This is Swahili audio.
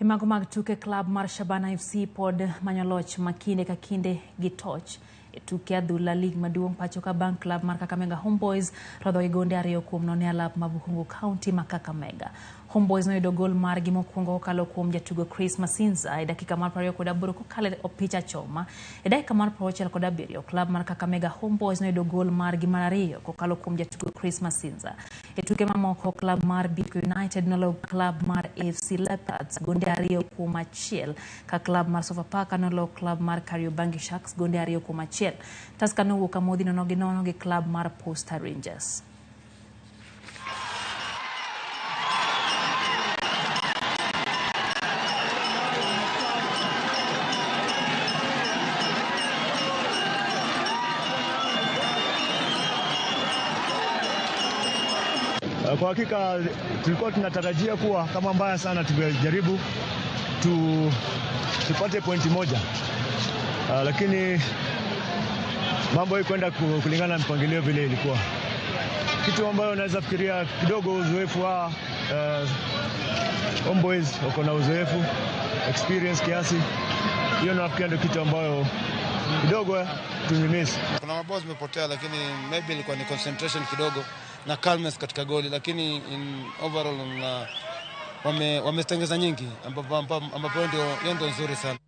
Imago mag tuke club mar Shabana FC pod manyoloch makinde ka kinde gi toch e tuke adhula lig maduong' pacho ka bang' club mar Kakamega Homeboyz rodho gonde 2-0 e alap ma Buhungu County ma Kakamega. Homeboyz noyudo gol margi mokwongo kokalo kuom jatugo Chris Masinza e dakika mar 28 kokalo opich achoma. E dakika mar 67 club mar Kakamega Homeboyz noyudo gol margi mar ariyo kokalo kuom jatugo Chris Masinza. E tuke mamoko club mar BK United noloo club mar AFC Leopards gonde 2-1 ka club mar Sofapaka noloo club mar Kariobangi Sharks gonde 2-1. Tusker nowuok amodhi 0-0 gi club mar Posta Rangers. Kwa hakika tulikuwa tunatarajia kuwa kama mbaya sana tungejaribu tupate pointi moja. Lakini mambo haikwenda kulingana na mpangilio vile ilikuwa. Kitu ambayo naweza fikiria kidogo uzoefu wa Homeboyz wako na uzoefu, experience kiasi. Hiyo nafikiri ndio kitu ambayo kidogo tumimiss. Kuna mabao zimepotea, lakini maybe ilikuwa ni concentration kidogo na calmness katika goli, lakini in overall wamestengeza nyingi ambapo ndio nzuri sana.